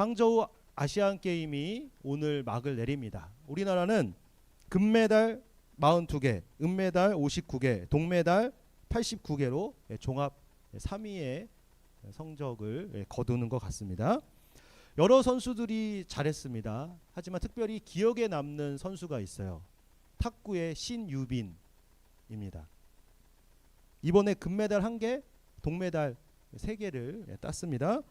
항저우 아시안 게임이 오늘 막을 내립니다. 우리나라는 금메달 42개, 은메달 59개, 동메달 89개로 종합 3위의 성적을 거두는 것 같습니다. 여러 선수들이 잘했습니다. 하지만 특별히 기억에 남는 선수가 있어요. 탁구의 신유빈입니다. 이번에 금메달 1개, 동메달 3개를 땄습니다.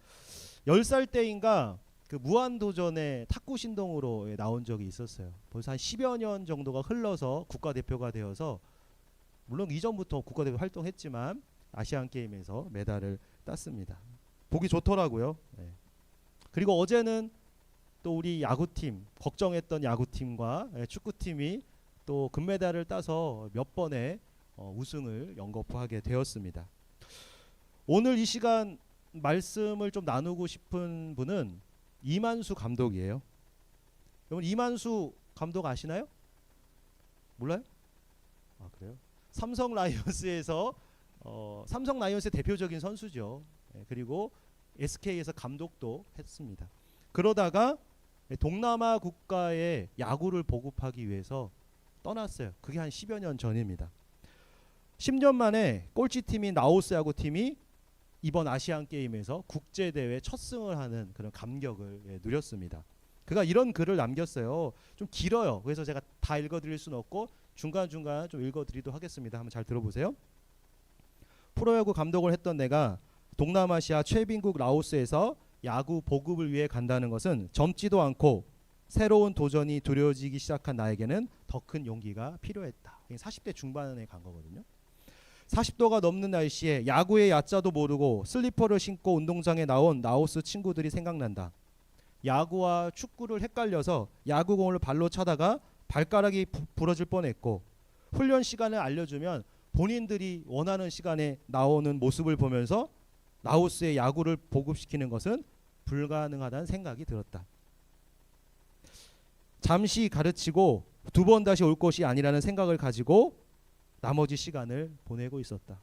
10살 때인가 그 무한도전에 탁구 신동으로 나온 적이 있었어요. 벌써 한 10여 년 정도가 흘러서 국가대표가 되어서, 물론 이전부터 국가대표 활동했지만 아시안게임에서 메달을 땄습니다. 보기 좋더라고요. 네. 그리고 어제는 또 우리 야구팀, 걱정했던 야구팀과 축구팀이 또 금메달을 따서 몇 번의 우승을 연거푸하게 되었습니다. 오늘 이 시간 말씀을 좀 나누고 싶은 분은 이만수 감독이에요. 여러분 이만수 감독 아시나요? 몰라요? 아 그래요? 삼성 라이온스에서 삼성 라이온스의 대표적인 선수죠. 그리고 SK에서 감독도 했습니다. 그러다가 동남아 국가의 야구를 보급하기 위해서 떠났어요. 그게 한 10여 년 전입니다. 10년 만에 꼴찌팀인 라오스 야구팀이 이번 아시안게임에서 국제대회 첫 승을 하는 그런 감격을 누렸습니다. 그가 이런 글을 남겼어요. 좀 길어요. 그래서 제가 다 읽어드릴 수는 없고 중간중간 좀 읽어드리도록 하겠습니다. 한번 잘 들어보세요. 프로야구 감독을 했던 내가 동남아시아 최빈국 라오스에서 야구 보급을 위해 간다는 것은 젊지도 않고 새로운 도전이 두려워지기 시작한 나에게는 더 큰 용기가 필요했다. 40대 중반에 간 거거든요. 40도가 넘는 날씨에 야구의 야자도 모르고 슬리퍼를 신고 운동장에 나온 라오스 친구들이 생각난다. 야구와 축구를 헷갈려서 야구공을 발로 차다가 발가락이 부러질 뻔했고, 훈련 시간을 알려주면 본인들이 원하는 시간에 나오는 모습을 보면서 라오스의 야구를 보급시키는 것은 불가능하다는 생각이 들었다. 잠시 가르치고 두 번 다시 올 것이 아니라는 생각을 가지고 나머지 시간을 보내고 있었다.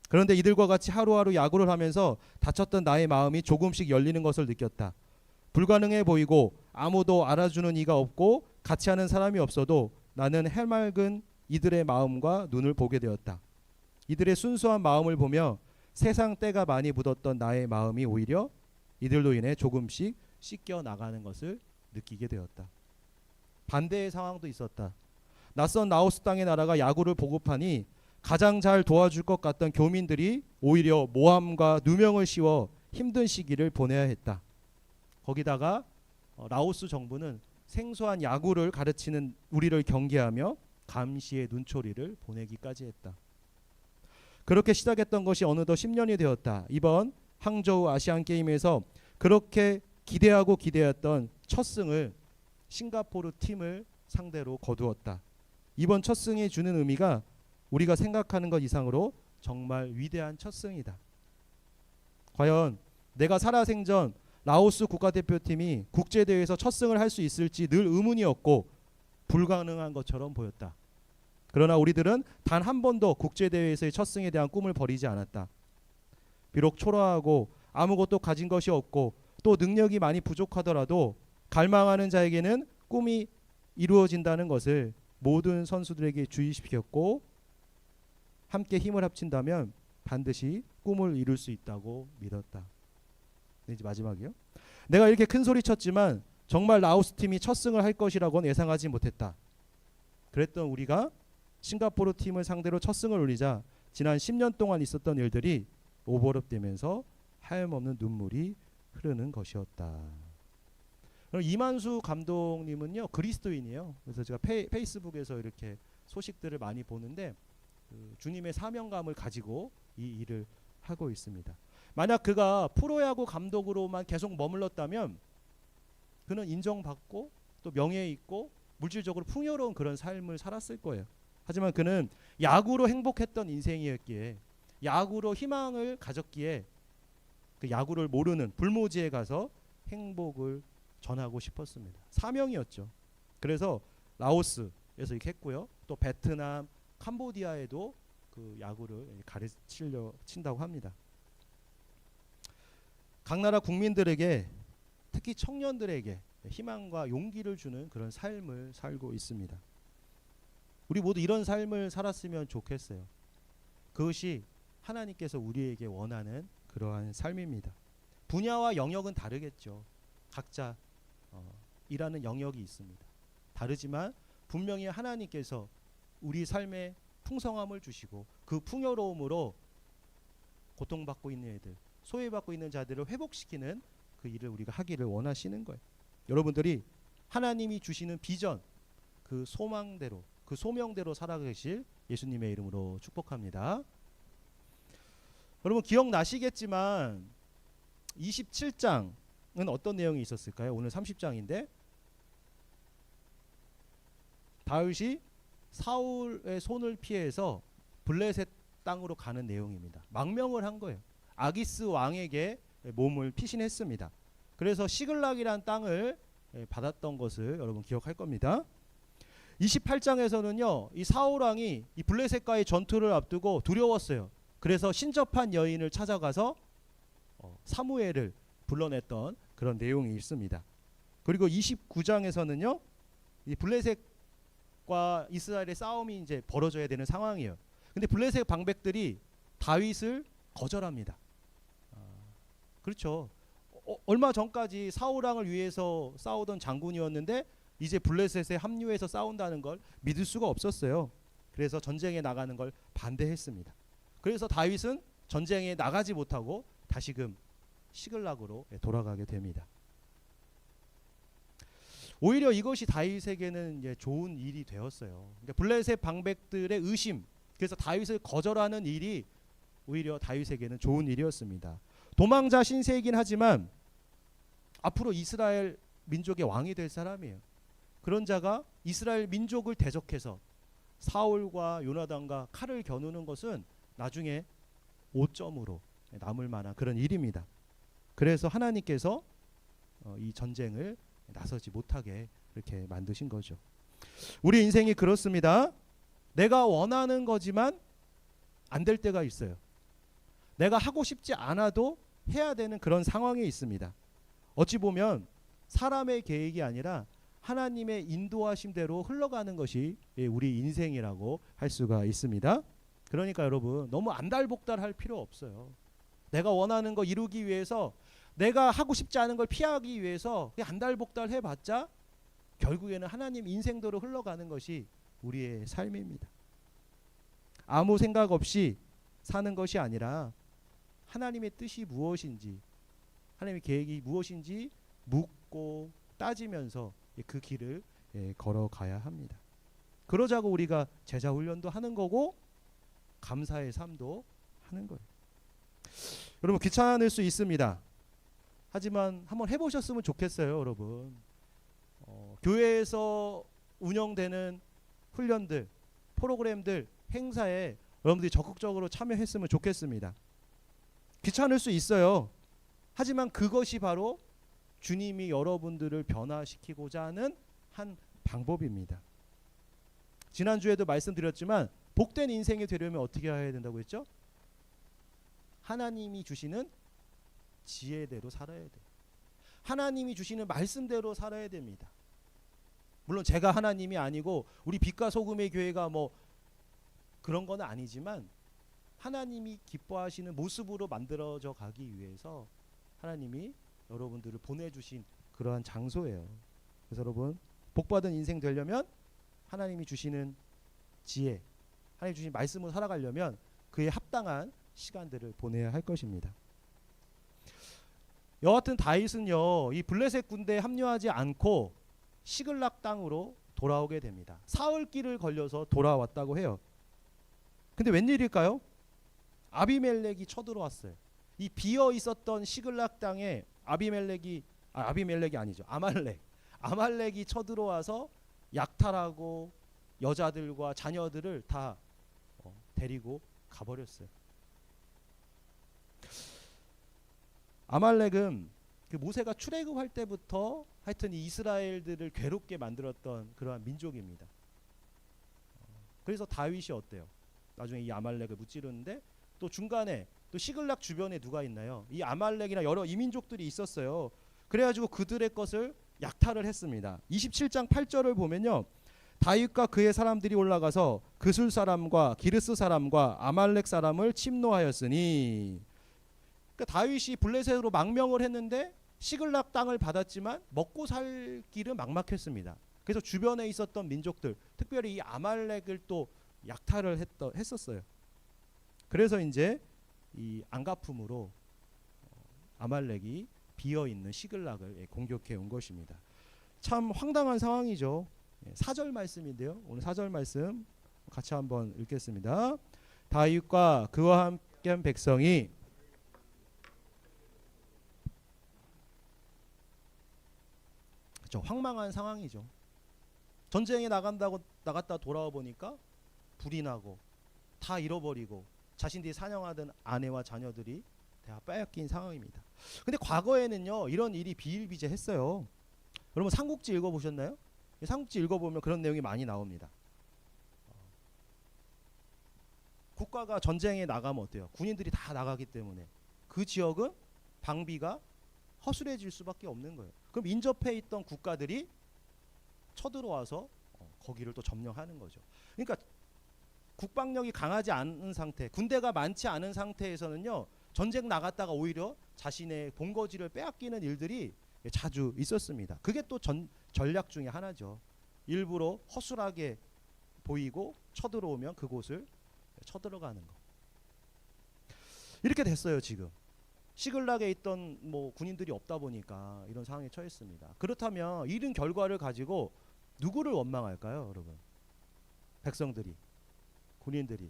그런데 이들과 같이 하루하루 야구를 하면서 다쳤던 나의 마음이 조금씩 열리는 것을 느꼈다. 불가능해 보이고 아무도 알아주는 이가 없고 같이 하는 사람이 없어도 나는 해맑은 이들의 마음과 눈을 보게 되었다. 이들의 순수한 마음을 보며 세상 때가 많이 묻었던 나의 마음이 오히려 이들로 인해 조금씩 씻겨 나가는 것을 느끼게 되었다. 반대의 상황도 있었다. 낯선 라오스 땅의 나라가 야구를 보급하니 가장 잘 도와줄 것 같던 교민들이 오히려 모함과 누명을 씌워 힘든 시기를 보내야 했다. 거기다가 라오스 정부는 생소한 야구를 가르치는 우리를 경계하며 감시의 눈초리를 보내기까지 했다. 그렇게 시작했던 것이 어느덧 10년이 되었다. 이번 항저우 아시안게임에서 그렇게 기대했던 첫 승을 싱가포르 팀을 상대로 거두었다. 이번 첫 승이 주는 의미가 우리가 생각하는 것 이상으로 정말 위대한 첫 승이다. 과연 내가 살아생전 라오스 국가대표팀이 국제대회에서 첫 승을 할 수 있을지 늘 의문이었고 불가능한 것처럼 보였다. 그러나 우리들은 단 한 번도 국제대회에서의 첫 승에 대한 꿈을 버리지 않았다. 비록 초라하고 아무것도 가진 것이 없고 또 능력이 많이 부족하더라도 갈망하는 자에게는 꿈이 이루어진다는 것을 모든 선수들에게 주의시켰고, 함께 힘을 합친다면 반드시 꿈을 이룰 수 있다고 믿었다. 이제 마지막이요. 내가 이렇게 큰 소리 쳤지만 정말 라오스 팀이 첫 승을 할 것이라고는 예상하지 못했다. 그랬던 우리가 싱가포르 팀을 상대로 첫 승을 올리자 지난 10년 동안 있었던 일들이 오버랩되면서 하염없는 눈물이 흐르는 것이었다. 이만수 감독님은요 그리스도인이에요. 그래서 제가 페이스북에서 이렇게 소식들을 많이 보는데 주님의 사명감을 가지고 이 일을 하고 있습니다. 만약 그가 프로야구 감독으로만 계속 머물렀다면 그는 인정받고 또 명예 있고 물질적으로 풍요로운 그런 삶을 살았을 거예요. 하지만 그는 야구로 행복했던 인생이었기에, 야구로 희망을 가졌기에 그 야구를 모르는 불모지에 가서 행복을 전하고 싶었습니다. 사명이었죠. 그래서 라오스에서 이렇게 했고요. 또 베트남, 캄보디아에도 그 야구를 가르친다고 합니다. 각 나라 국민들에게 특히 청년들에게 희망과 용기를 주는 그런 삶을 살고 있습니다. 우리 모두 이런 삶을 살았으면 좋겠어요. 그것이 하나님께서 우리에게 원하는 그러한 삶입니다. 분야와 영역은 다르겠죠. 각자 일하는 영역이 있습니다. 다르지만 분명히 하나님께서 우리 삶에 풍성함을 주시고 그 풍요로움으로 고통받고 있는 애들, 소외받고 있는 자들을 회복시키는 그 일을 우리가 하기를 원하시는 거예요. 여러분들이 하나님이 주시는 비전, 그 소망대로, 그 소명대로 살아가실 예수님의 이름으로 축복합니다. 여러분 기억나시겠지만 27장은 어떤 내용이 있었을까요? 오늘 30장인데 다윗이 사울의 손을 피해서 블레셋 땅으로 가는 내용입니다. 망명을 한 거예요. 아기스 왕에게 몸을 피신했습니다. 그래서 시글락이란 땅을 받았던 것을 여러분 기억할 겁니다. 28장에서는요, 이 사울 왕이 이 블레셋과의 전투를 앞두고 두려웠어요. 그래서 신접한 여인을 찾아가서 사무엘을 불러냈던 그런 내용이 있습니다. 그리고 29장에서는요, 이 블레셋과 이스라엘의 싸움이 이제 벌어져야 되는 상황이에요. 근데 블레셋 방백들이 다윗을 거절합니다. 그렇죠. 얼마 전까지 사울 왕을 위해서 싸우던 장군이었는데 이제 블레셋에 합류해서 싸운다는 걸 믿을 수가 없었어요. 그래서 전쟁에 나가는 걸 반대했습니다. 그래서 다윗은 전쟁에 나가지 못하고 다시금 시글락으로 돌아가게 됩니다. 오히려 이것이 다윗에게는 이제 좋은 일이 되었어요. 그러니까 블레셋 방백들의 의심, 그래서 다윗을 거절하는 일이 오히려 다윗에게는 좋은 일이었습니다. 도망자 신세이긴 하지만 앞으로 이스라엘 민족의 왕이 될 사람이에요. 그런 자가 이스라엘 민족을 대적해서 사울과 요나단과 칼을 겨누는 것은 나중에 오점으로 남을 만한 그런 일입니다. 그래서 하나님께서 이 전쟁을 나서지 못하게 이렇게 만드신 거죠. 우리 인생이 그렇습니다. 내가 원하는 거지만 안 될 때가 있어요. 내가 하고 싶지 않아도 해야 되는 그런 상황이 있습니다. 어찌 보면 사람의 계획이 아니라 하나님의 인도하심대로 흘러가는 것이 우리 인생이라고 할 수가 있습니다. 그러니까 여러분 너무 안달복달할 필요 없어요. 내가 원하는 거 이루기 위해서, 내가 하고 싶지 않은 걸 피하기 위해서 안달복달 해봤자 결국에는 하나님 인생대로 흘러가는 것이 우리의 삶입니다. 아무 생각 없이 사는 것이 아니라 하나님의 뜻이 무엇인지, 하나님의 계획이 무엇인지 묻고 따지면서 그 길을 걸어가야 합니다. 그러자고 우리가 제자 훈련도 하는 거고 감사의 삶도 하는 거예요. 여러분 귀찮을 수 있습니다. 하지만 한번 해보셨으면 좋겠어요, 여러분. 교회에서 운영되는 훈련들, 프로그램들, 행사에 여러분들이 적극적으로 참여했으면 좋겠습니다. 귀찮을 수 있어요. 하지만 그것이 바로 주님이 여러분들을 변화시키고자 하는 한 방법입니다. 지난주에도 말씀드렸지만 복된 인생이 되려면 어떻게 해야 된다고 했죠? 하나님이 주시는 지혜대로 살아야 돼요. 하나님이 주시는 말씀대로 살아야 됩니다. 물론 제가 하나님이 아니고 우리 빛과 소금의 교회가 뭐 그런 건 아니지만 하나님이 기뻐하시는 모습으로 만들어져 가기 위해서 하나님이 여러분들을 보내주신 그러한 장소예요. 그래서 여러분 복받은 인생 되려면 하나님이 주시는 지혜, 하나님이 주신 말씀으로 살아가려면 그에 합당한 시간들을 보내야 할 것입니다. 여하튼 다윗은요, 이 블레셋 군대에 합류하지 않고 시글락 땅으로 돌아오게 됩니다. 사흘길을 걸려서 돌아왔다고 해요. 근데 웬일일까요? 아비멜렉이 쳐들어왔어요. 이 비어 있었던 시글락 땅에 아비멜렉이 아니죠. 아말렉이 쳐들어와서 약탈하고 여자들과 자녀들을 다 데리고 가버렸어요. 아말렉은 그 모세가 출애굽할 때부터 하여튼 이 이스라엘들을 괴롭게 만들었던 그러한 민족입니다. 그래서 다윗이 어때요? 나중에 이 아말렉을 무찌르는데 또 중간에 또 시글락 주변에 누가 있나요? 이 아말렉이나 여러 이민족들이 있었어요. 그래가지고 그들의 것을 약탈을 했습니다. 27장 8절을 보면요. 다윗과 그의 사람들이 올라가서 그술 사람과 기르스 사람과 아말렉 사람을 침노하였으니, 그러니까 다윗이 블레셋으로 망명을 했는데 시글락 땅을 받았지만 먹고 살 길은 막막했습니다. 그래서 주변에 있었던 민족들, 특별히 이 아말렉을 또 약탈을 했었어요. 그래서 이제 이 안가품으로 아말렉이 비어 있는 시글락을 공격해 온 것입니다. 참 황당한 상황이죠. 4절 말씀인데요. 오늘 4절 말씀 같이 한번 읽겠습니다. 다윗과 그와 함께한 백성이 그렇죠. 황망한 상황이죠. 전쟁에 나갔다 돌아와 보니까 불이 나고 다 잃어버리고 자신들이 사냥하던 아내와 자녀들이 다 빼앗긴 상황입니다. 근데 과거에는요 이런 일이 비일비재했어요. 여러분 삼국지 읽어보셨나요? 삼국지 읽어보면 그런 내용이 많이 나옵니다. 국가가 전쟁에 나가면 어때요? 군인들이 다 나가기 때문에 그 지역은 방비가 허술해질 수밖에 없는 거예요. 그럼 인접해 있던 국가들이 쳐들어와서 거기를 또 점령하는 거죠. 그러니까 국방력이 강하지 않은 상태, 군대가 많지 않은 상태에서는요 전쟁 나갔다가 오히려 자신의 본거지를 빼앗기는 일들이 자주 있었습니다. 그게 또 전략 중에 하나죠. 일부러 허술하게 보이고 쳐들어오면 그곳을 쳐들어가는 거. 이렇게 됐어요. 지금 시글락에 있던 군인들이 없다 보니까 이런 상황에 처했습니다. 그렇다면 이런 결과를 가지고 누구를 원망할까요, 여러분? 백성들이, 군인들이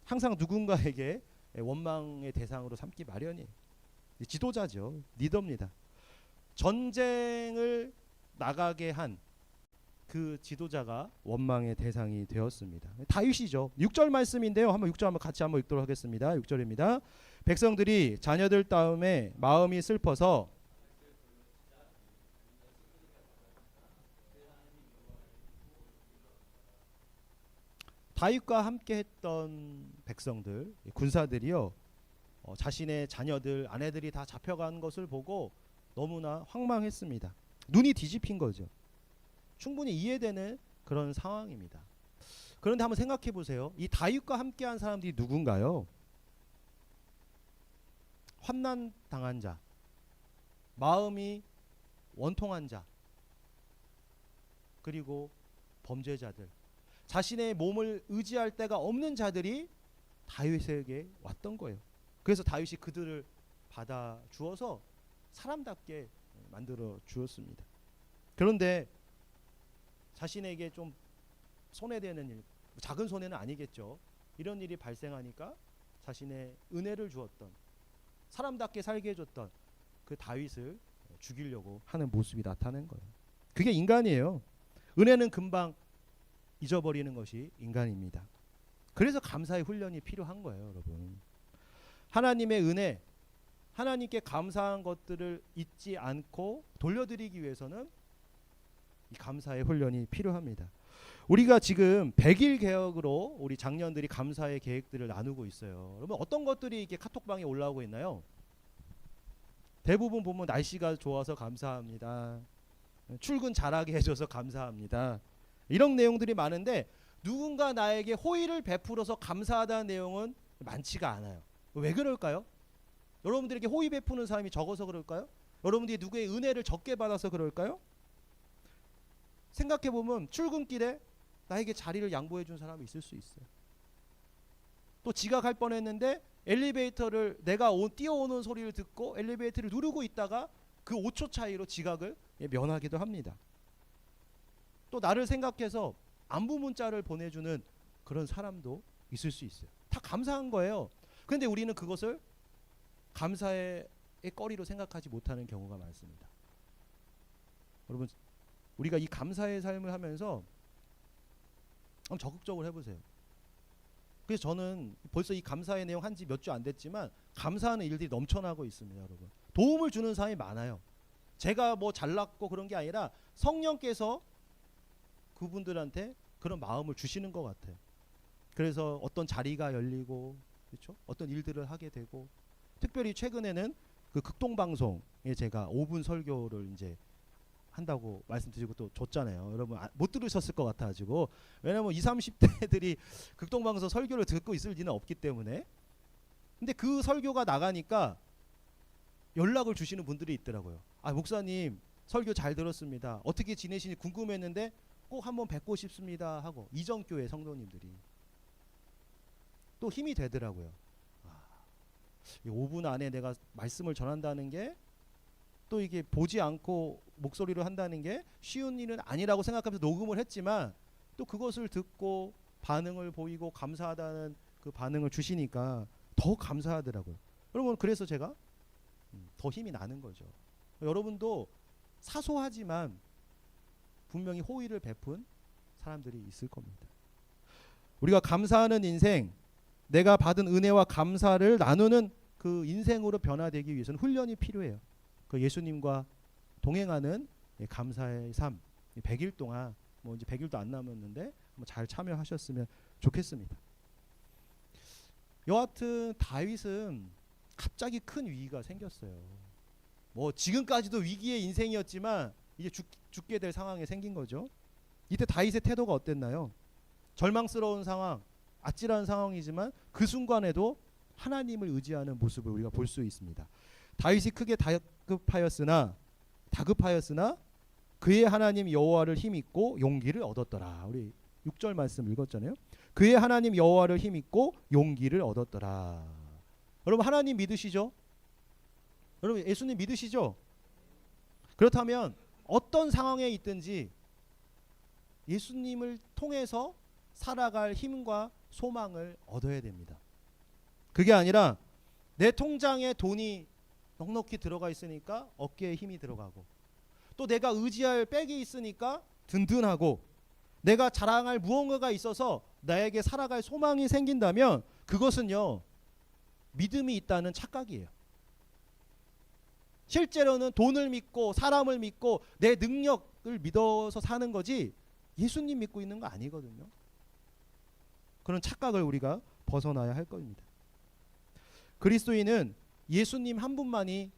항상 누군가에게 원망의 대상으로 삼기 마련이에요. 지도자죠. 리더입니다. 전쟁을 나가게 한 그 지도자가 원망의 대상이 되었습니다. 다윗이죠. 6절 말씀인데요. 한번 6절 같이 한번 읽도록 하겠습니다. 6절입니다. 백성들이 자녀들 다음에 마음이 슬퍼서 다윗과 함께 했던 백성들, 군사들이요. 자신의 자녀들, 아내들이 다 잡혀간 것을 보고 너무나 황망했습니다. 눈이 뒤집힌 거죠. 충분히 이해되는 그런 상황입니다. 그런데 한번 생각해 보세요. 이 다윗과 함께한 사람들이 누군가요? 환난 당한 자, 마음이 원통한 자, 그리고 범죄자들, 자신의 몸을 의지할 데가 없는 자들이 다윗에게 왔던 거예요. 그래서 다윗이 그들을 받아 주어서 사람답게 만들어 주었습니다. 그런데 자신에게 좀 손해되는 일, 작은 손해는 아니겠죠. 이런 일이 발생하니까 자신의 은혜를 주었던, 사람답게 살게 해줬던 그 다윗을 죽이려고 하는 모습이 나타난 거예요. 그게 인간이에요. 은혜는 금방 잊어버리는 것이 인간입니다. 그래서 감사의 훈련이 필요한 거예요, 여러분. 하나님의 은혜, 하나님께 감사한 것들을 잊지 않고 돌려드리기 위해서는 이 감사의 훈련이 필요합니다. 우리가 지금 100일 개혁으로 우리 장년들이 감사의 계획들을 나누고 있어요. 여러분 어떤 것들이 이렇게 카톡방에 올라오고 있나요? 대부분 보면 날씨가 좋아서 감사합니다. 출근 잘하게 해줘서 감사합니다. 이런 내용들이 많은데 누군가 나에게 호의를 베풀어서 감사하다는 내용은 많지가 않아요. 왜 그럴까요? 여러분들에게 호의 베푸는 사람이 적어서 그럴까요? 여러분들이 누구의 은혜를 적게 받아서 그럴까요? 생각해보면 출근길에 나에게 자리를 양보해 준 사람이 있을 수 있어요. 또 지각할 뻔했는데 엘리베이터를 내가 뛰어오는 소리를 듣고 엘리베이터를 누르고 있다가 그 5초 차이로 지각을 면하기도 합니다. 또 나를 생각해서 안부 문자를 보내주는 그런 사람도 있을 수 있어요. 다 감사한 거예요. 그런데 우리는 그것을 감사의 거리로 생각하지 못하는 경우가 많습니다. 여러분 우리가 이 감사의 삶을 하면서 한번 적극적으로 해보세요. 그래서 저는 벌써 이 감사의 내용 한지 몇 주 안 됐지만 감사하는 일들이 넘쳐나고 있습니다. 여러분 도움을 주는 사람이 많아요. 제가 뭐 잘났고 그런 게 아니라 성령께서 그분들한테 그런 마음을 주시는 것 같아요. 그래서 어떤 자리가 열리고 그렇죠? 어떤 일들을 하게 되고 특별히 최근에는 그 극동방송에 제가 5분 설교를 이제 한다고 말씀드리고 또 줬잖아요. 여러분 못 들으셨을 것 같아가지고. 왜냐면 20, 30대들이 극동방송 설교를 듣고 있을 리는 없기 때문에. 근데 그 설교가 나가니까 연락을 주시는 분들이 있더라고요. 아, 목사님 설교 잘 들었습니다. 어떻게 지내시니 궁금했는데 꼭 한번 뵙고 싶습니다 하고, 이전교회 성도님들이 또 힘이 되더라고요. 이 5분 안에 내가 말씀을 전한다는 게, 또 이게 보지 않고 목소리로 한다는 게 쉬운 일은 아니라고 생각하면서 녹음을 했지만, 또 그것을 듣고 반응을 보이고 감사하다는 그 반응을 주시니까 더 감사하더라고요. 여러분, 그래서 제가 더 힘이 나는 거죠. 여러분도 사소하지만 분명히 호의를 베푼 사람들이 있을 겁니다. 우리가 감사하는 인생, 내가 받은 은혜와 감사를 나누는 그 인생으로 변화되기 위해서는 훈련이 필요해요. 그 예수님과 동행하는 감사의 삶, 100일 동안, 뭐 이제 100일도 안 남았는데 한번 잘 참여하셨으면 좋겠습니다. 여하튼 다윗은 갑자기 큰 위기가 생겼어요. 뭐 지금까지도 위기의 인생이었지만 이제 죽게 될 상황이 생긴 거죠. 이때 다윗의 태도가 어땠나요? 절망스러운 상황, 아찔한 상황이지만 그 순간에도 하나님을 의지하는 모습을 우리가 볼 수 있습니다. 다윗이 크게 다급하였으나 그의 하나님 여호와를 힘입고 용기를 얻었더라. 우리 6절 말씀 읽었잖아요. 그의 하나님 여호와를 힘입고 용기를 얻었더라. 여러분, 하나님 믿으시죠? 여러분, 예수님 믿으시죠? 그렇다면 어떤 상황에 있든지 예수님을 통해서 살아갈 힘과 소망을 얻어야 됩니다. 그게 아니라 내 통장에 돈이 넉넉히 들어가 있으니까 어깨에 힘이 들어가고, 또 내가 의지할 백이 있으니까 든든하고, 내가 자랑할 무언가가 있어서 나에게 살아갈 소망이 생긴다면 그것은요, 믿음이 있다는 착각이에요. 실제로는 돈을 믿고 사람을 믿고 내 능력을 믿어서 사는 거지 예수님 믿고 있는 거 아니거든요. 그런 착각을 우리가 벗어나야 할 겁니다. 그리스도인은 예수님 한 분만이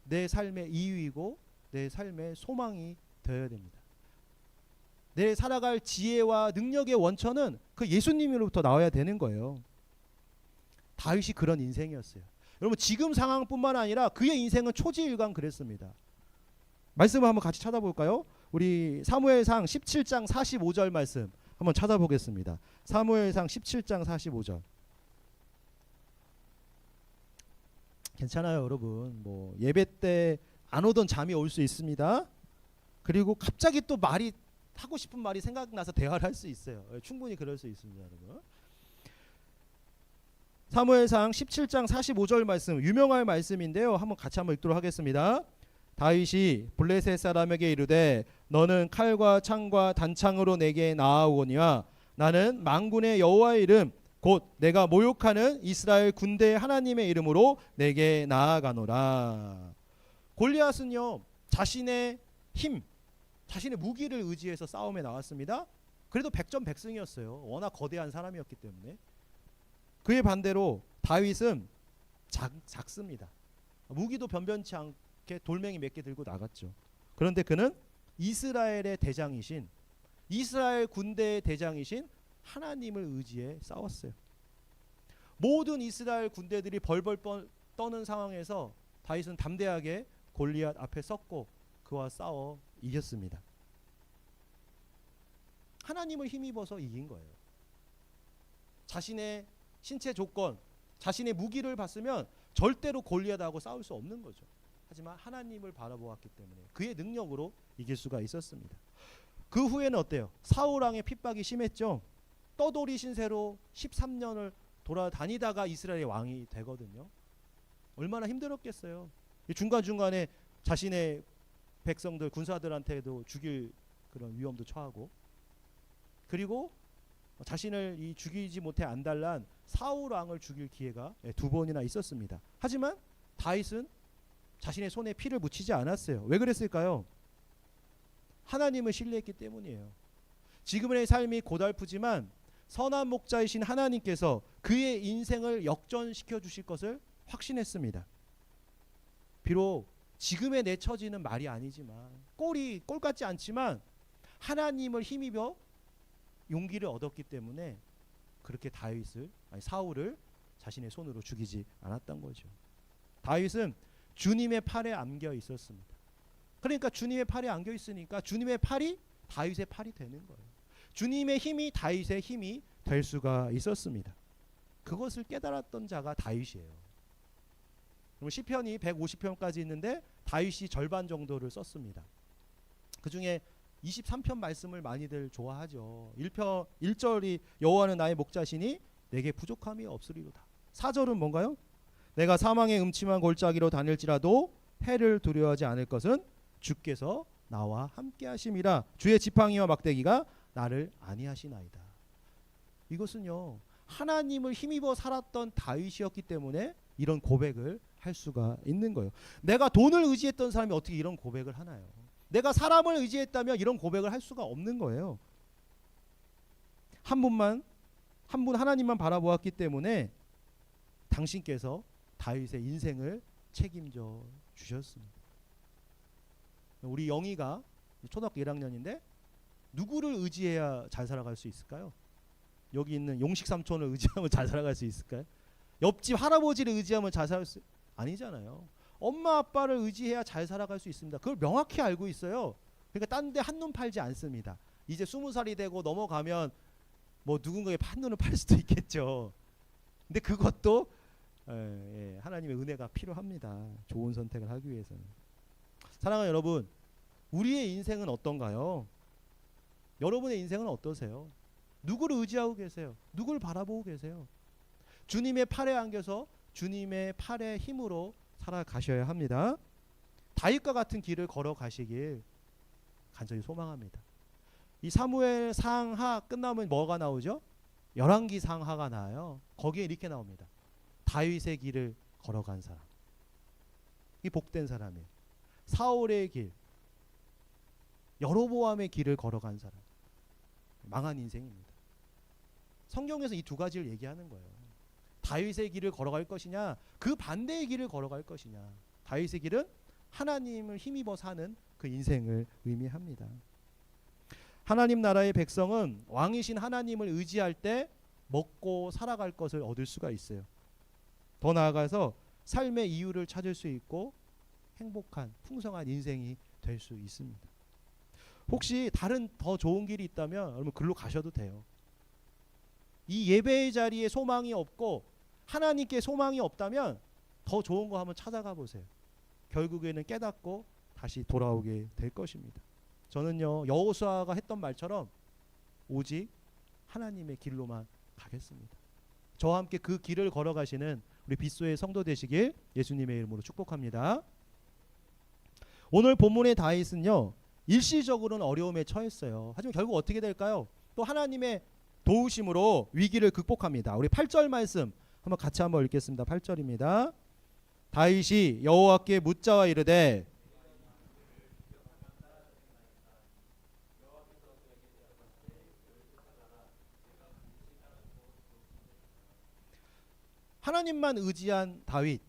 내 삶의 이유이고 내 삶의 소망이 되어야 됩니다. 내 살아갈 지혜와 능력의 원천은 그 예수님으로부터 나와야 되는 거예요. 다윗이 그런 인생이었어요. 여러분, 지금 상황뿐만 아니라 그의 인생은 초지일관 그랬습니다. 말씀을 한번 같이 찾아볼까요? 우리 사무엘상 17장 45절 말씀 한번 찾아보겠습니다. 사무엘상 17장 45절. 괜찮아요, 여러분. 뭐 예배 때 안 오던 잠이 올 수 있습니다. 그리고 갑자기 또 말이 하고 싶은 말이 생각나서 대화를 할 수 있어요. 충분히 그럴 수 있습니다, 여러분. 사무엘상 17장 45절 말씀, 유명한 말씀인데요. 한번 같이 한번 읽도록 하겠습니다. 다윗이 블레셋 사람에게 이르되 너는 칼과 창과 단창으로 내게 나아오거니와 나는 만군의 여호와의 이름 곧 내가 모욕하는 이스라엘 군대의 하나님의 이름으로 내게 나아가노라. 골리앗은요, 자신의 힘, 자신의 무기를 의지해서 싸움에 나왔습니다. 그래도 백전백승이었어요. 워낙 거대한 사람이었기 때문에. 그의 반대로 다윗은 작습니다. 무기도 변변치 않게 돌멩이 몇 개 들고 나갔죠. 그런데 그는 이스라엘의 대장이신, 이스라엘 군대의 대장이신 하나님을 의지해 싸웠어요. 모든 이스라엘 군대들이 벌벌 떠는 상황에서 다윗은 담대하게 골리앗 앞에 섰고 그와 싸워 이겼습니다. 하나님을 힘입어서 이긴 거예요. 자신의 신체 조건, 자신의 무기를 봤으면 절대로 골리앗하고 싸울 수 없는 거죠. 하지만 하나님을 바라보았기 때문에 그의 능력으로 이길 수가 있었습니다. 그 후에는 어때요? 사울 왕의 핍박이 심했죠. 떠돌이 신세로 13년을 돌아다니다가 이스라엘의 왕이 되거든요. 얼마나 힘들었겠어요. 중간중간에 자신의 백성들, 군사들한테도 죽일 그런 위험도 처하고, 그리고 자신을 죽이지 못해 안달난 사울 왕을 죽일 기회가 2번이나 있었습니다. 하지만 다윗은 자신의 손에 피를 묻히지 않았어요. 왜 그랬을까요? 하나님을 신뢰했기 때문이에요. 지금의 삶이 고달프지만 선한 목자이신 하나님께서 그의 인생을 역전시켜 주실 것을 확신했습니다. 비록 지금의 내 처지는 말이 아니지만 꼴 같지 않지만 하나님을 힘입어 용기를 얻었기 때문에 그렇게 사울을 자신의 손으로 죽이지 않았던 거죠. 다윗은 주님의 팔에 안겨 있었습니다. 그러니까 주님의 팔에 안겨 있으니까 주님의 팔이 다윗의 팔이 되는 거예요. 주님의 힘이 다윗의 힘이 될 수가 있었습니다. 그것을 깨달았던 자가 다윗이에요. 그럼 시편이 150편까지 있는데 다윗이 절반 정도를 썼습니다. 그 중에 23편 말씀을 많이들 좋아하죠. 1절이 여호와는 나의 목자시니 내게 부족함이 없으리로다. 4절은 뭔가요? 내가 사망의 음침한 골짜기로 다닐지라도 해를 두려워하지 않을 것은 주께서 나와 함께 하심이라. 주의 지팡이와 막대기가 나를 안위하시나이다. 이것은요, 하나님을 힘입어 살았던 다윗이었기 때문에 이런 고백을 할 수가 있는 거예요. 내가 돈을 의지했던 사람이 어떻게 이런 고백을 하나요? 내가 사람을 의지했다면 이런 고백을 할 수가 없는 거예요. 한 분 하나님만 바라보았기 때문에 당신께서 다윗의 인생을 책임져 주셨습니다. 우리 영희가 초등학교 1학년인데 누구를 의지해야 잘 살아갈 수 있을까요? 여기 있는 용식 삼촌을 의지하면 잘 살아갈 수 있을까요? 옆집 할아버지를 의지하면 잘 살아갈 수 아니잖아요. 엄마 아빠를 의지해야 잘 살아갈 수 있습니다. 그걸 명확히 알고 있어요. 그러니까 딴 데 한눈 팔지 않습니다. 이제 20살이 되고 넘어가면 뭐 누군가에 한눈을 팔 수도 있겠죠. 근데 그것도 하나님의 은혜가 필요합니다. 좋은 선택을 하기 위해서는. 사랑하는 여러분, 우리의 인생은 어떤가요? 여러분의 인생은 어떠세요? 누구를 의지하고 계세요? 누구를 바라보고 계세요? 주님의 팔에 안겨서 주님의 팔의 힘으로 살아가셔야 합니다. 다윗과 같은 길을 걸어가시길 간절히 소망합니다. 이 사무엘 상하 끝나면 뭐가 나오죠? 열왕기 상하가 나와요. 거기에 이렇게 나옵니다. 다윗의 길을 걸어간 사람. 이 복된 사람이에요. 사울의 길, 여로보암의 길을 걸어간 사람. 망한 인생입니다. 성경에서 이 두 가지를 얘기하는 거예요. 다윗의 길을 걸어갈 것이냐, 그 반대의 길을 걸어갈 것이냐. 다윗의 길은 하나님을 힘입어 사는 그 인생을 의미합니다. 하나님 나라의 백성은 왕이신 하나님을 의지할 때 먹고 살아갈 것을 얻을 수가 있어요. 더 나아가서 삶의 이유를 찾을 수 있고 행복한 풍성한 인생이 될 수 있습니다. 혹시 다른 더 좋은 길이 있다면 여러분 글로 가셔도 돼요. 이 예배의 자리에 소망이 없고 하나님께 소망이 없다면 더 좋은 거 한번 찾아가 보세요. 결국에는 깨닫고 다시 돌아오게 될 것입니다. 저는요, 여호수아가 했던 말처럼 오직 하나님의 길로만 가겠습니다. 저와 함께 그 길을 걸어가시는 우리 빗소의 성도 되시길 예수님의 이름으로 축복합니다. 오늘 본문의 다윗은요, 일시적으로는 어려움에 처했어요. 하지만 결국 어떻게 될까요? 또 하나님의 도우심으로 위기를 극복합니다. 우리 8절 말씀 한번 같이 한번 읽겠습니다. 8절입니다. 다윗이 여호와께 묻자와 이르되 하나님만 의지한 다윗,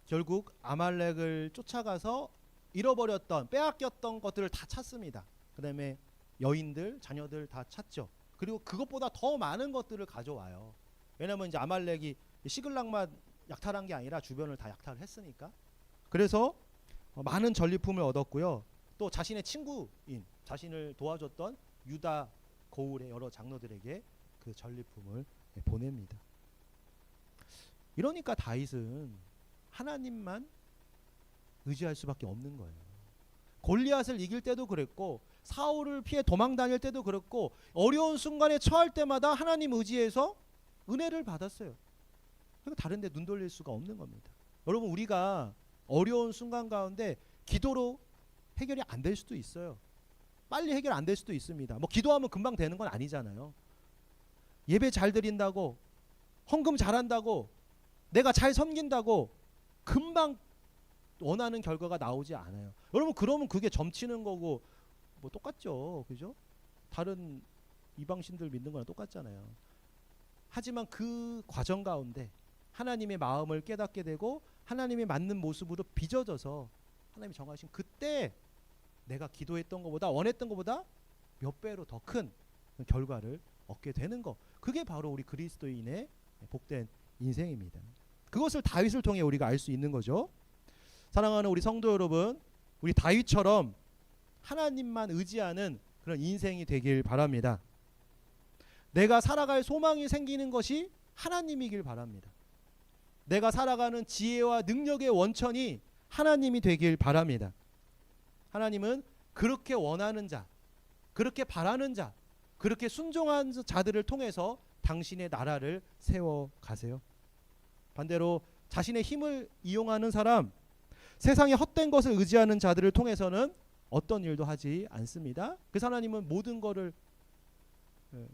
결국 아말렉을 쫓아가서 잃어버렸던, 빼앗겼던 것들을 다 찾습니다. 그 다음에 여인들, 자녀들 다 찾죠. 그리고 그것보다 더 많은 것들을 가져와요. 왜냐하면 이제 아말렉이 시글락만 약탈한 게 아니라 주변을 다 약탈을 했으니까. 그래서 많은 전리품을 얻었고요. 또 자신의 친구인, 자신을 도와줬던 유다 고울의 여러 장로들에게 그 전리품을 보냅니다. 이러니까 다윗은 하나님만 의지할 수밖에 없는 거예요. 골리앗을 이길 때도 그랬고 사울을 피해 도망 다닐 때도 그랬고 어려운 순간에 처할 때마다 하나님 의지해서 은혜를 받았어요. 그러니까 다른 데 눈 돌릴 수가 없는 겁니다. 여러분, 우리가 어려운 순간 가운데 기도로 해결이 안 될 수도 있어요. 빨리 해결 안 될 수도 있습니다. 뭐 기도하면 금방 되는 건 아니잖아요. 예배 잘 드린다고, 헌금 잘한다고, 내가 잘 섬긴다고 금방 원하는 결과가 나오지 않아요. 여러분, 그러면 그게 점치는 거고 뭐 똑같죠. 그죠? 다른 이방신들 믿는 거랑 똑같잖아요. 하지만 그 과정 가운데 하나님의 마음을 깨닫게 되고 하나님이 맞는 모습으로 빚어져서 하나님이 정하신 그때 내가 기도했던 것보다 원했던 것보다 몇 배로 더 큰 결과를 얻게 되는 것. 그게 바로 우리 그리스도인의 복된 인생입니다. 그것을 다윗을 통해 우리가 알 수 있는 거죠. 사랑하는 우리 성도 여러분, 우리 다윗처럼 하나님만 의지하는 그런 인생이 되길 바랍니다. 내가 살아갈 소망이 생기는 것이 하나님이길 바랍니다. 내가 살아가는 지혜와 능력의 원천이 하나님이 되길 바랍니다. 하나님은 그렇게 원하는 자, 그렇게 바라는 자, 그렇게 순종한 자들을 통해서 당신의 나라를 세워 가세요. 반대로 자신의 힘을 이용하는 사람, 세상의 헛된 것을 의지하는 자들을 통해서는 어떤 일도 하지 않습니다. 그래서 하나님은 모든 것을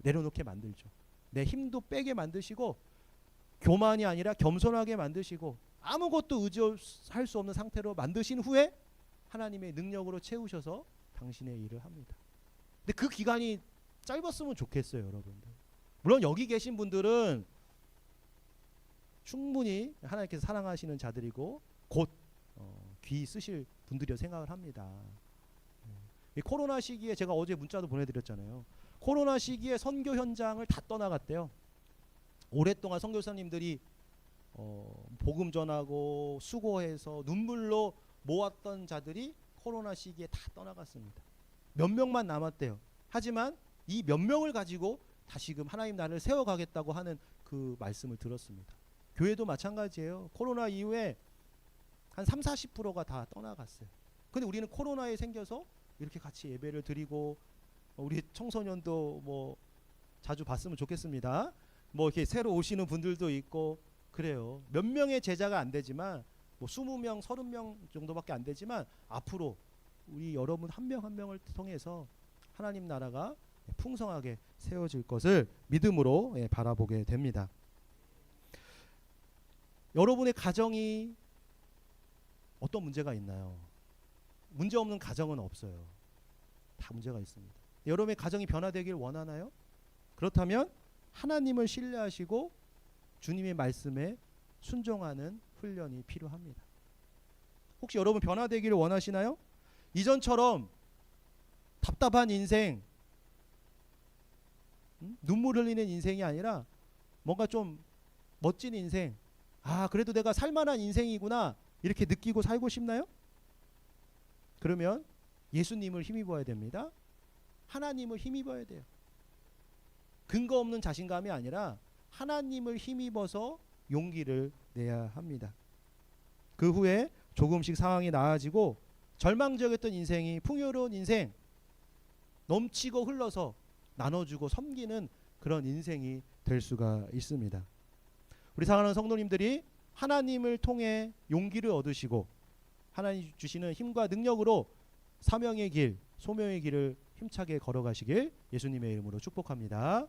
내려놓게 만들죠. 내 힘도 빼게 만드시고 교만이 아니라 겸손하게 만드시고 아무것도 의지할 수 없는 상태로 만드신 후에 하나님의 능력으로 채우셔서 당신의 일을 합니다. 근데 그 기간이 짧았으면 좋겠어요, 여러분들. 물론 여기 계신 분들은 충분히 하나님께서 사랑하시는 자들이고 곧 귀 쓰실 분들이라 생각을 합니다. 이 코로나 시기에 제가 어제 문자도 보내드렸잖아요. 코로나 시기에 선교 현장을 다 떠나갔대요. 오랫동안 선교사님들이 복음 전하고 수고해서 눈물로 모았던 자들이 코로나 시기에 다 떠나갔습니다. 몇 명만 남았대요. 하지만 이 몇 명을 가지고 다시금 하나님 나라를 세워가겠다고 하는 그 말씀을 들었습니다. 교회도 마찬가지예요. 코로나 이후에 한 30-40%가 다 떠나갔어요. 근데 우리는 코로나에 생겨서 이렇게 같이 예배를 드리고 우리 청소년도 뭐 자주 봤으면 좋겠습니다. 뭐 이렇게 새로 오시는 분들도 있고 그래요. 몇 명의 제자가 안 되지만 뭐 20명, 30명 정도밖에 안 되지만 앞으로 우리 여러분 한 명 한 명을 통해서 하나님 나라가 풍성하게 세워질 것을 믿음으로 바라보게 됩니다. 여러분의 가정이 어떤 문제가 있나요? 문제 없는 가정은 없어요. 다 문제가 있습니다. 여러분의 가정이 변화되길 원하나요? 그렇다면 하나님을 신뢰하시고 주님의 말씀에 순종하는 훈련이 필요합니다. 혹시 여러분 변화되기를 원하시나요? 이전처럼 답답한 인생, 눈물 흘리는 인생이 아니라 뭔가 좀 멋진 인생, 그래도 내가 살만한 인생이구나 이렇게 느끼고 살고 싶나요? 그러면 예수님을 힘입어야 됩니다. 하나님을 힘입어야 돼요. 근거 없는 자신감이 아니라 하나님을 힘입어서 용기를 내야 합니다. 그 후에 조금씩 상황이 나아지고 절망적이었던 인생이 풍요로운 인생, 넘치고 흘러서 나눠주고 섬기는 그런 인생이 될 수가 있습니다. 우리 사랑하는 성도님들이 하나님을 통해 용기를 얻으시고 하나님 주시는 힘과 능력으로 사명의 길, 소명의 길을 힘차게 걸어가시길 예수님의 이름으로 축복합니다.